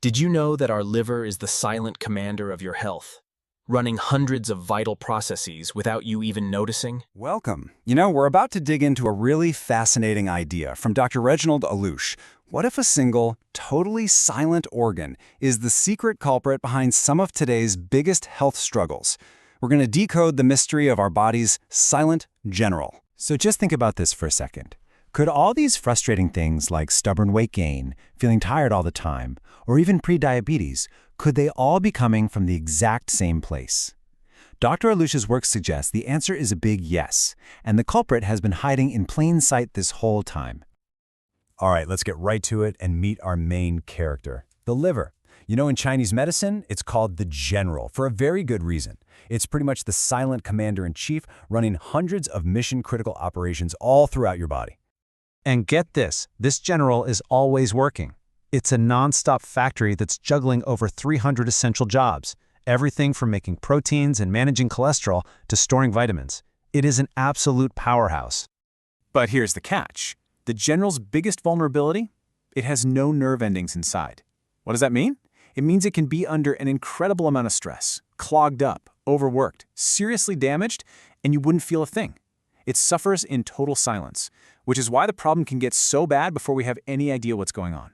Did you know that our liver is the silent commander of your health, running hundreds of vital processes without you even noticing? Welcome. We're about to dig into a really fascinating idea from Dr. Réginald Allouche. What if a single, totally silent organ is the secret culprit behind some of today's biggest health struggles? We're going to decode the mystery of our body's silent general. So just think about this for a second. Could all these frustrating things like stubborn weight gain, feeling tired all the time, or even prediabetes, could they all be coming from the exact same place? Dr. Allouche's work suggests the answer is a big yes, and the culprit has been hiding in plain sight this whole time. All right, let's get right to it and meet our main character, the liver. In Chinese medicine, it's called the general for a very good reason. It's pretty much the silent commander-in-chief running hundreds of mission-critical operations all throughout your body. And get this general is always working. It's a non-stop factory that's juggling over 300 essential jobs, everything from making proteins and managing cholesterol to storing vitamins. It is an absolute powerhouse. But here's the catch. The general's biggest vulnerability? It has no nerve endings inside. What does that mean? It means it can be under an incredible amount of stress, clogged up, overworked, seriously damaged, and you wouldn't feel a thing. It suffers in total silence, which is why the problem can get so bad before we have any idea what's going on.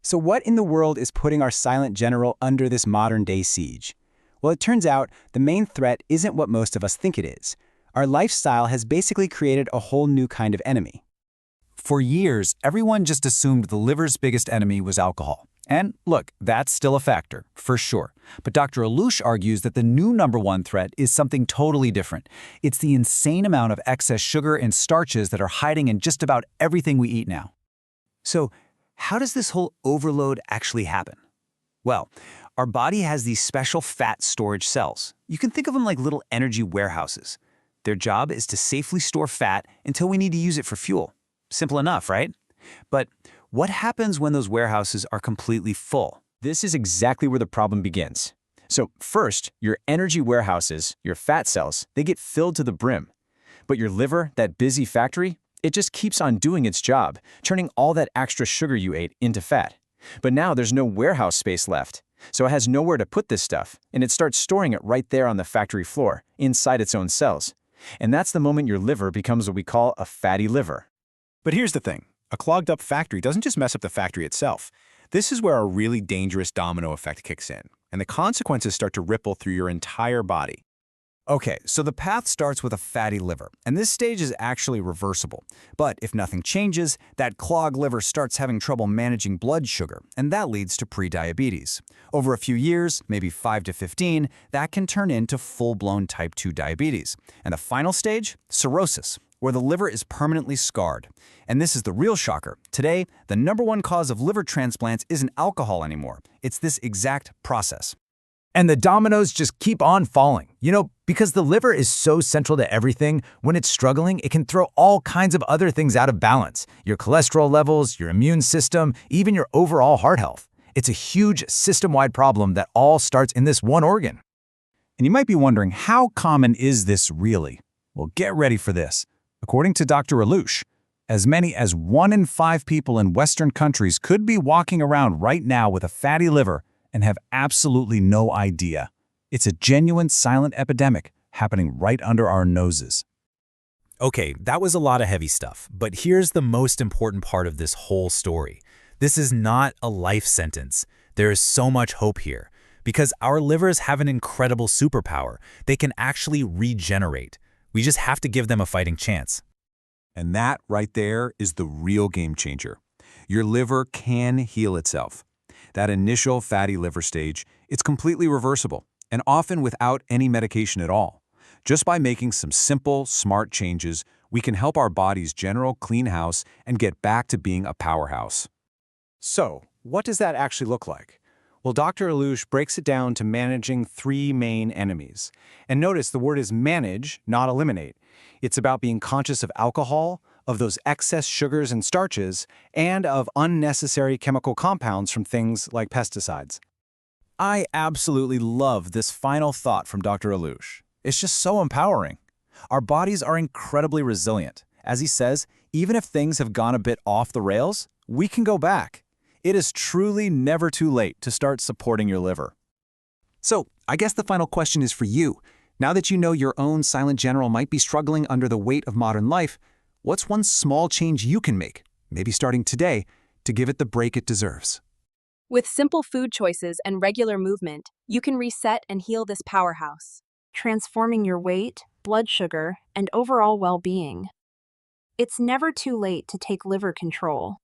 So what in the world is putting our silent general under this modern-day siege? Well, it turns out the main threat isn't what most of us think it is. Our lifestyle has basically created a whole new kind of enemy. For years, everyone just assumed the liver's biggest enemy was alcohol. And look, that's still a factor, for sure. But Dr. Allouche argues that the new #1 threat is something totally different. It's the insane amount of excess sugar and starches that are hiding in just about everything we eat now. So, how does this whole overload actually happen? Well, our body has these special fat storage cells. You can think of them like little energy warehouses. Their job is to safely store fat until we need to use it for fuel. Simple enough, right? But what happens when those warehouses are completely full? This is exactly where the problem begins. So first, your energy warehouses, your fat cells, they get filled to the brim. But your liver, that busy factory, it just keeps on doing its job, turning all that extra sugar you ate into fat. But now there's no warehouse space left, so it has nowhere to put this stuff, and it starts storing it right there on the factory floor, inside its own cells. And that's the moment your liver becomes what we call a fatty liver. But here's the thing. A clogged up factory doesn't just mess up the factory itself. This is where a really dangerous domino effect kicks in, and the consequences start to ripple through your entire body. Okay, so the path starts with a fatty liver, and this stage is actually reversible. But if nothing changes, that clogged liver starts having trouble managing blood sugar, and that leads to prediabetes. Over a few years, maybe 5 to 15, that can turn into full-blown type 2 diabetes. And the final stage? Cirrhosis, where the liver is permanently scarred. And this is the real shocker. Today, the #1 cause of liver transplants isn't alcohol anymore. It's this exact process. And the dominoes just keep on falling. Because the liver is so central to everything, when it's struggling, it can throw all kinds of other things out of balance. Your cholesterol levels, your immune system, even your overall heart health. It's a huge system-wide problem that all starts in this one organ. And you might be wondering, how common is this really? Well, get ready for this. According to Dr. Allouche, as many as 1 in 5 people in Western countries could be walking around right now with a fatty liver and have absolutely no idea. It's a genuine silent epidemic happening right under our noses. Okay, that was a lot of heavy stuff, but here's the most important part of this whole story. This is not a life sentence. There is so much hope here, because our livers have an incredible superpower. They can actually regenerate. We just have to give them a fighting chance. And that right there is the real game changer. Your liver can heal itself. That initial fatty liver stage, it's completely reversible, and often without any medication at all. Just by making some simple, smart changes, we can help our body's general clean house and get back to being a powerhouse. So, what does that actually look like? Well, Dr. Allouche breaks it down to managing 3 main enemies. And notice the word is manage, not eliminate. It's about being conscious of alcohol, of those excess sugars and starches, and of unnecessary chemical compounds from things like pesticides. I absolutely love this final thought from Dr. Allouche. It's just so empowering. Our bodies are incredibly resilient. As he says, even if things have gone a bit off the rails, we can go back. It is truly never too late to start supporting your liver. So, I guess the final question is for you. Now that you know your own silent general might be struggling under the weight of modern life, what's one small change you can make, maybe starting today, to give it the break it deserves? With simple food choices and regular movement, you can reset and heal this powerhouse, transforming your weight, blood sugar, and overall well-being. It's never too late to take liver control.